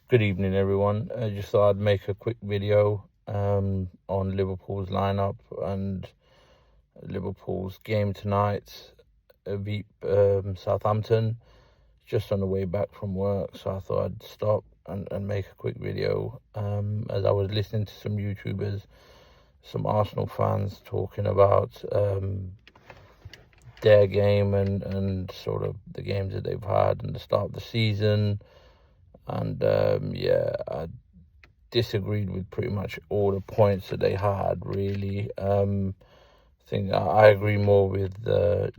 Good evening, everyone. I just thought I'd make a quick video on Liverpool's lineup and Liverpool's game tonight. Beat Southampton just on the way back from work, so I thought I'd stop and make a quick video. As I was listening to some YouTubers, some Arsenal fans talking about their game and sort of the games that they've had and the start of the season. And I disagreed with pretty much all the points that they had, really. I think I agree more with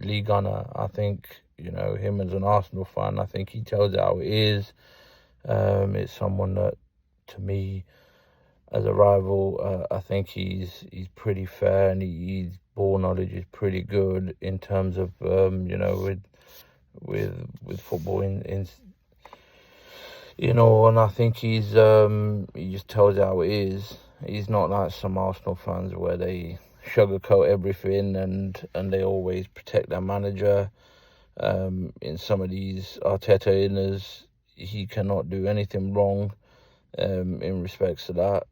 Lee Gunner. I think, him as an Arsenal fan, I think he tells it how it is. It's someone that, to me, as a rival, I think he's pretty fair, and his ball knowledge is pretty good in terms of, with football and I think he just tells it how it is. He's not like some Arsenal fans where they sugarcoat everything and they always protect their manager. In some of these Arteta inners, he cannot do anything wrong in respects to that.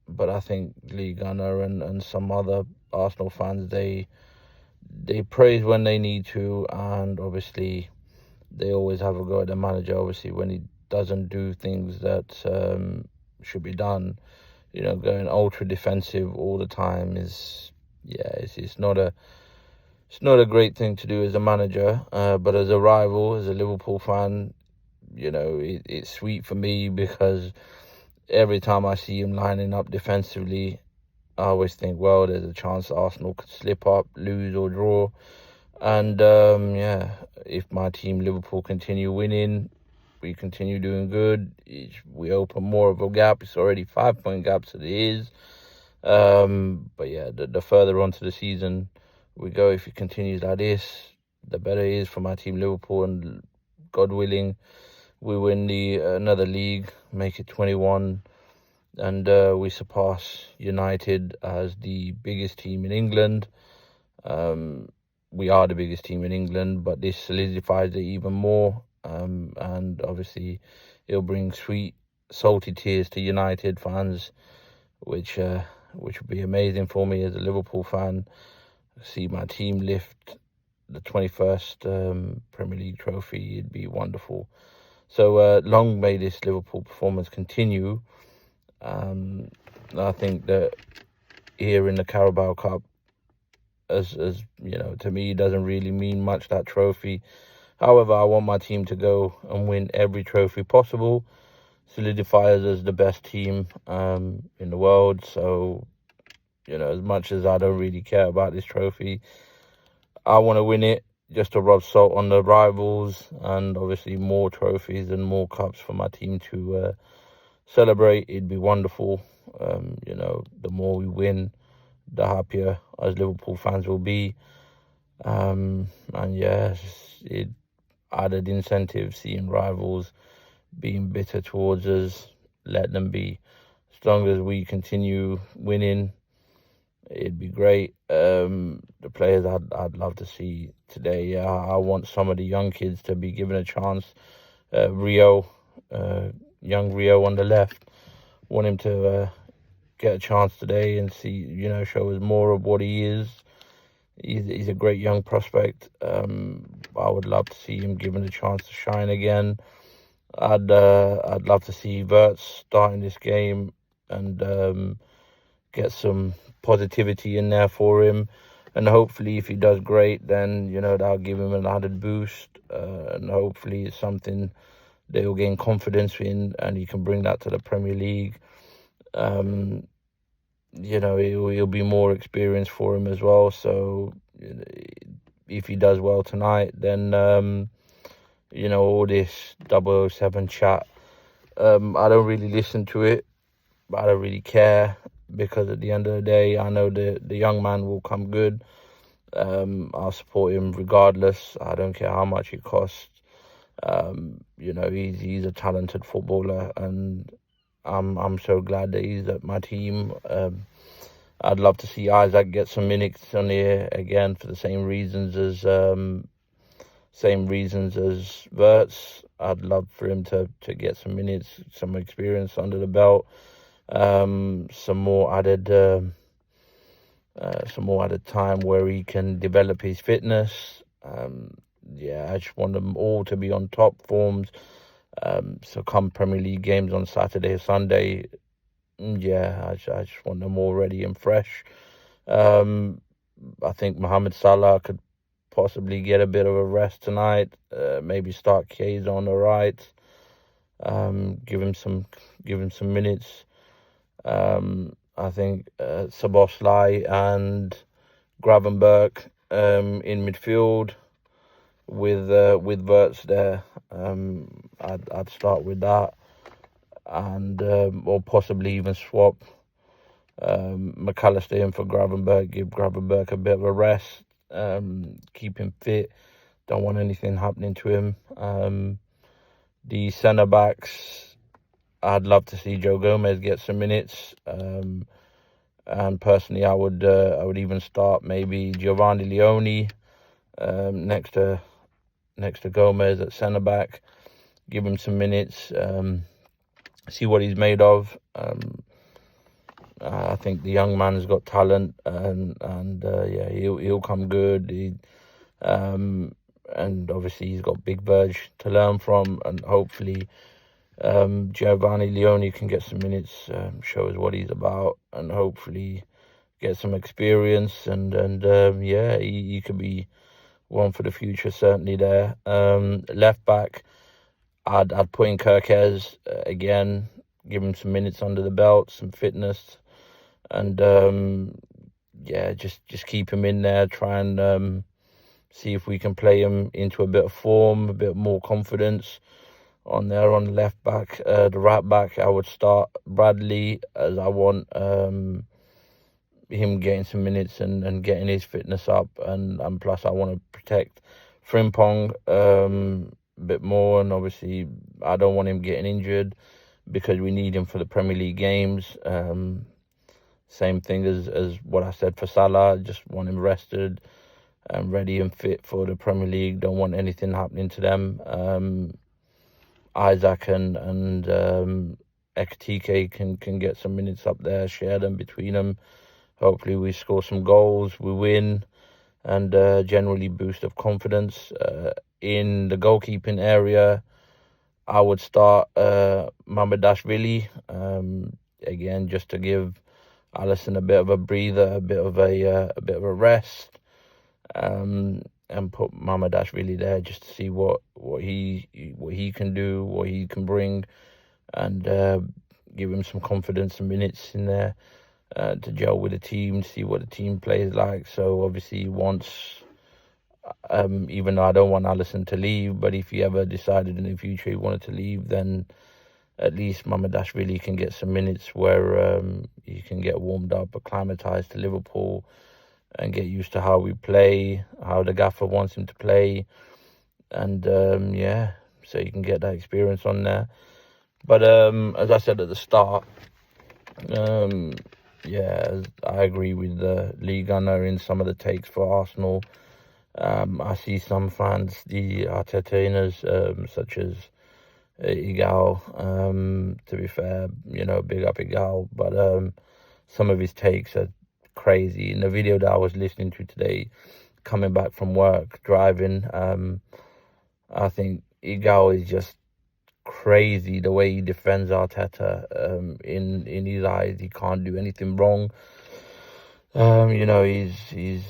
But I think Lee Gunner and some other Arsenal fans, they praise when they need to, and obviously they always have a go at the manager, obviously, when he doesn't do things that should be done. Going ultra defensive all the time it's not a great thing to do as a manager. But as a rival, as a Liverpool fan, it's sweet for me, because every time I see him lining up defensively, I always think, well, there's a chance Arsenal could slip up, lose or draw. And if my team Liverpool continue winning, we continue doing good, we open more of a gap. It's already 5-point gaps as it is. But yeah, the further on to the season we go, if it continues like this, the better it is for my team Liverpool, and God willing, we win another league, make it 21, and we surpass United as the biggest team in England. We are the biggest team in England, but this solidifies it even more. And obviously it'll bring sweet, salty tears to United fans, which would be amazing for me as a Liverpool fan. See my team lift the 21st Premier League trophy. It'd be wonderful. So long may this Liverpool performance continue. I think that here in the Carabao Cup, as to me, it doesn't really mean much, that trophy. However, I want my team to go and win every trophy possible, solidify us as the best team in the world. So, as much as I don't really care about this trophy, I want to win it just to rub salt on the rivals, and obviously more trophies and more cups for my team to celebrate. It'd be wonderful. The more we win, the happier as Liverpool fans will be. And yeah, it added incentive seeing rivals being bitter towards us. Let them be. As long as we continue winning, it'd be great. The players I'd love to see today, I want some of the young kids to be given a chance. Rio, young Rio on the left, want him to get a chance today and see, show us more of what he is. He's a great young prospect. I would love to see him given a chance to shine again. I'd love to see Wirtz starting this game and get some positivity in there for him. And hopefully, if he does great, then that'll give him an added boost. And hopefully, it's something they'll gain confidence in, and he can bring that to the Premier League. It'll be more experience for him as well. So if he does well tonight, then all this 007 chat, I don't really listen to it, but I don't really care, because at the end of the day, I know the young man will come good. I'll support him regardless. I don't care how much it costs. He's a talented footballer, and I'm so glad that he's at my team. I'd love to see Isaac get some minutes on here again for the same reasons as Wirtz. I'd love for him to get some minutes, some experience under the belt, some more added time where he can develop his fitness. I just want them all to be on top forms. So come Premier League games on Saturday or Sunday, I just want them all ready and fresh. I think Mohamed Salah could possibly get a bit of a rest tonight. Maybe start Kayes on the right. Give him some minutes. I think Szoboszlai and Gravenberch in midfield with Wirtz there. I'd start with that, and or possibly even swap McAllister in for Gravenberch. Give Gravenberch a bit of a rest. Keep him fit. Don't want anything happening to him. The centre backs, I'd love to see Joe Gomez get some minutes. And personally, I would even start maybe Giovanni Leone next to Gomez at centre back. Give him some minutes. See what he's made of. I think the young man's got talent, and he'll come good. And obviously he's got Big Verge to learn from, and hopefully Giovanni Leone can get some minutes, show us what he's about, and hopefully get some experience. And he could be one for the future, certainly there. Left back, I'd put in Kirkez again, give him some minutes under the belt, some fitness, and just keep him in there. Try and see if we can play him into a bit of form, a bit more confidence on there on the left back. The right back, I would start Bradley, as I want him getting some minutes and getting his fitness up, and plus I want to protect Frimpong a bit more, and obviously I don't want him getting injured because we need him for the Premier League games. Same thing as what I said for Salah. Just want him rested and ready and fit for the Premier League. Don't want anything happening to them. Isaac and Ekitike can get some minutes up there, share them between them. Hopefully we score some goals, we win, and generally boost of confidence. In the goalkeeping area, I would start Mamardashvili, again, just to give Alisson a bit of a breather, a bit of a rest, and put Mamardashvili there just to see what he can do, what he can bring, and give him some confidence and minutes in there to gel with the team, see what the team plays like. So obviously once, even though I don't want Alisson to leave, but if he ever decided in the future he wanted to leave, then at least Mamardashvili can get some minutes where he can get warmed up, acclimatized to Liverpool, and get used to how we play, how the gaffer wants him to play, and so you can get that experience on there. But as I said at the start, I agree with Lee Gunner in some of the takes for Arsenal. I see some fans, the Artetainers, such as Igal, to be fair, big up Igal, but some of his takes are crazy. In the video that I was listening to today, coming back from work, driving, I think Igal is just crazy the way he defends Arteta. In his eyes, he can't do anything wrong. He's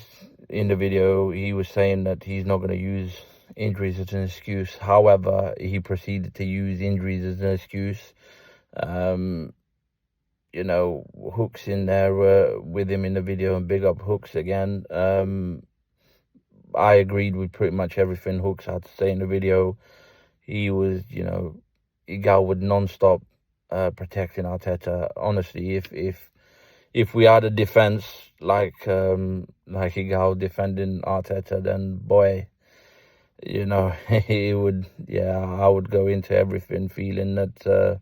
in the video, he was saying that he's not going to use injuries as an excuse. However, he proceeded to use injuries as an excuse. Hooks in there with him in the video, and big up Hooks again. I agreed with pretty much everything Hooks had to say in the video. He was, Igal would non-stop protecting Arteta. Honestly, if we had a defense like Igal defending Arteta, then boy, he would. I would go into everything feeling that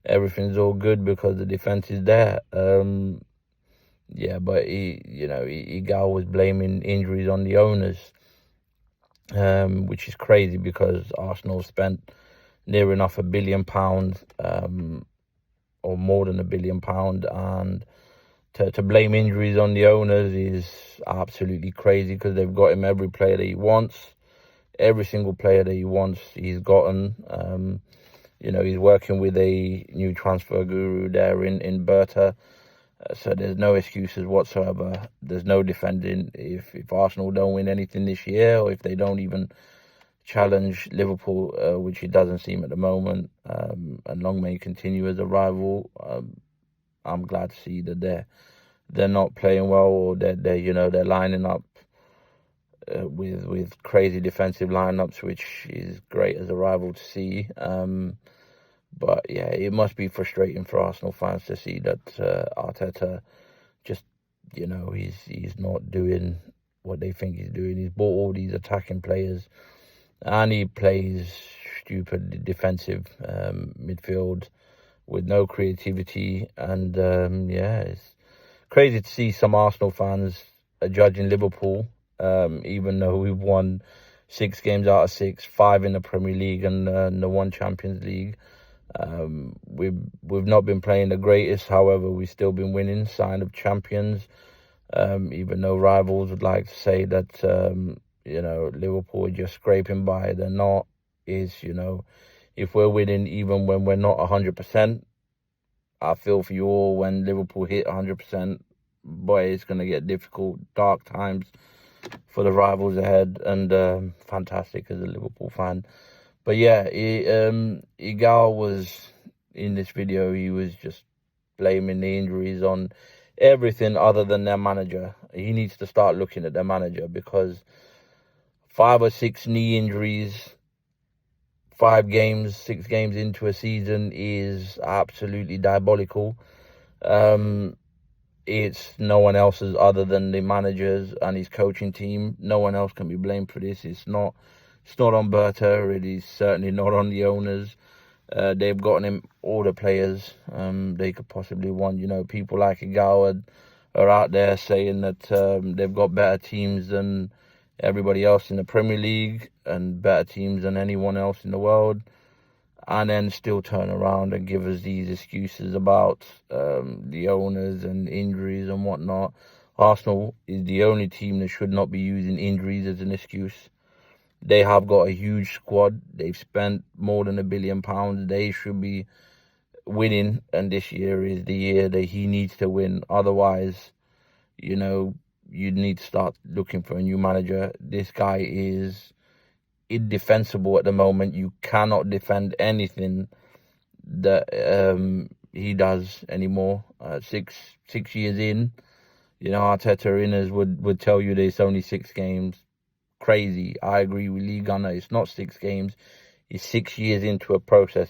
everything's all good because the defense is there. But Igal was blaming injuries on the owners, which is crazy because Arsenal spent near enough £1 billion, or more than £1 billion, and to blame injuries on the owners is absolutely crazy, because they've got him every player that he wants. Every single player that he wants, he's gotten. He's working with a new transfer guru there in Berta. So there's no excuses whatsoever. There's no defending. If Arsenal don't win anything this year, or if they don't even challenge Liverpool, which it doesn't seem at the moment, and long may continue as a rival, I'm glad to see that they're not playing well, or they're lining up with crazy defensive lineups, which is great as a rival to see. But yeah, it must be frustrating for Arsenal fans to see that Arteta just, he's not doing what they think he's doing. He's bought all these attacking players, and he plays stupid defensive midfield with no creativity. And it's crazy to see some Arsenal fans judging Liverpool, even though we've won 6 games out of 6, 5 in the Premier League and the 1 Champions League. We've not been playing the greatest, however, we've still been winning, sign of champions. Even though rivals would like to say that Liverpool are just scraping by, they're not. If we're winning even when we're not 100%, I feel for you all when Liverpool hit 100%. Boy, it's going to get difficult, dark times for the rivals ahead, and fantastic as a Liverpool fan. But yeah, Igal was, in this video, he was just blaming the injuries on everything other than their manager. He needs to start looking at their manager, because 5 or 6 knee injuries, 6 games into a season is absolutely diabolical. It's no one else's other than the managers and his coaching team. No one else can be blamed for this. It's not on Berta. It is certainly not on the owners. They've gotten him all the players they could possibly want. People like Igal are out there saying that they've got better teams than everybody else in the Premier League and better teams than anyone else in the world, and then still turn around and give us these excuses about the owners and injuries and whatnot. Arsenal is the only team that should not be using injuries as an excuse. They have got a huge squad. They've spent more than £1 billion. They should be winning, and this year is the year that he needs to win. Otherwise, you need to start looking for a new manager. This guy is indefensible at the moment. You cannot defend anything that he does anymore. 6 years in, Arteta inners would tell you there's only 6 games. Crazy. I agree with Lee Gunner. It's not 6 games. It's 6 years into a process.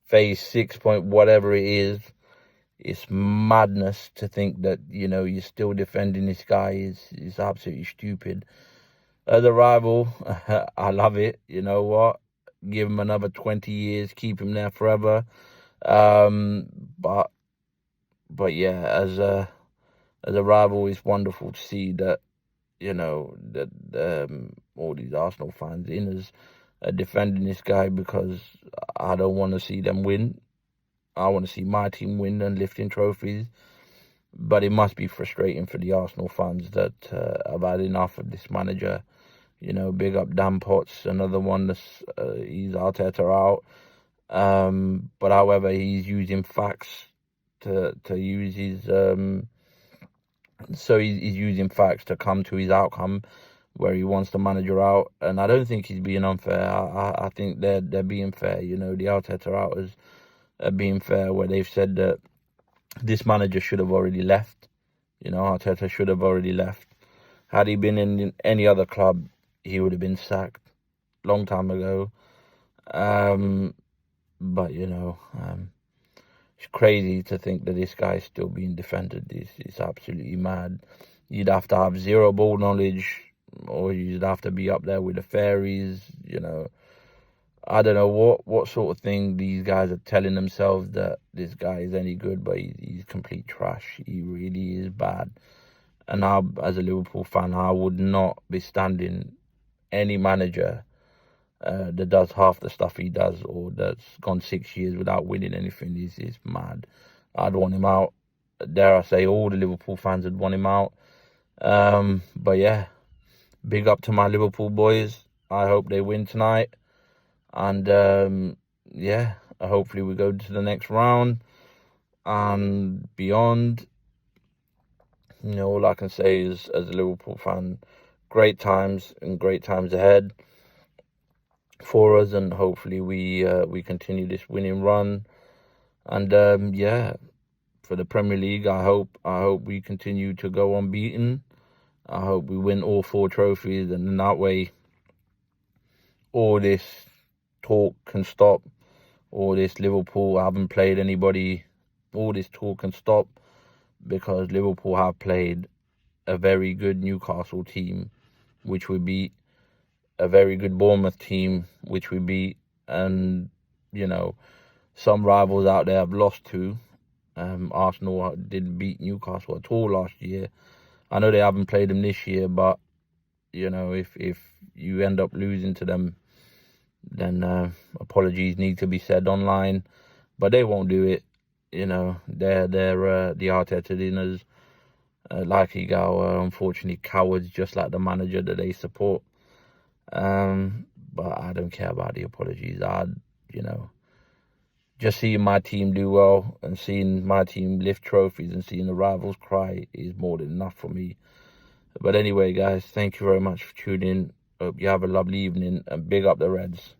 Phase 6 point whatever it is. It's madness to think that, you're still defending this guy. Is absolutely stupid. As a rival, I love it. You know what? Give him another 20 years. Keep him there forever. But yeah, as a rival, it's wonderful to see that, that all these Arsenal fans inners are defending this guy, because I don't want to see them win. I want to see my team win and lifting trophies. But it must be frustrating for the Arsenal fans that have had enough of this manager. Big up Dan Potts, another one that's he's Arteta out. But however, he's using facts to use his so he's using facts to come to his outcome, where he wants the manager out. And I don't think he's being unfair. I think they're being fair. The Arteta outers are being fair, where they've said that this manager should have already left. Arteta should have already left. Had he been in any other club, he would have been sacked long time ago. But it's crazy to think that this guy is still being defended. It's absolutely mad. You'd have to have zero ball knowledge, or you'd have to be up there with the fairies. I don't know what sort of thing these guys are telling themselves, that this guy is any good, but he's complete trash. He really is bad. And as a Liverpool fan, I would not be standing any manager that does half the stuff he does, or that's gone 6 years without winning anything is mad. I'd want him out. Dare I say, all the Liverpool fans would want him out. But yeah, big up to my Liverpool boys. I hope they win tonight. And yeah, hopefully we go to the next round and beyond. All I can say is, as a Liverpool fan, great times and great times ahead for us, and hopefully we continue this winning run. And yeah, for the Premier League, I hope we continue to go unbeaten. I hope we win all 4 trophies, and in that way, all this talk can stop. All this Liverpool haven't played anybody, all this talk can stop, because Liverpool have played a very good Newcastle team, which we beat, a very good Bournemouth team, which we beat, and some rivals out there have lost to. Arsenal didn't beat Newcastle at all last year. I know they haven't played them this year, but if you end up losing to them, then apologies need to be said online. But they won't do it. They're the Arteta dinners. Like you go, unfortunately, cowards, just like the manager that they support. But I don't care about the apologies. Just seeing my team do well and seeing my team lift trophies and seeing the rivals cry is more than enough for me. But anyway, guys, thank you very much for tuning in. Hope you have a lovely evening, and big up the Reds.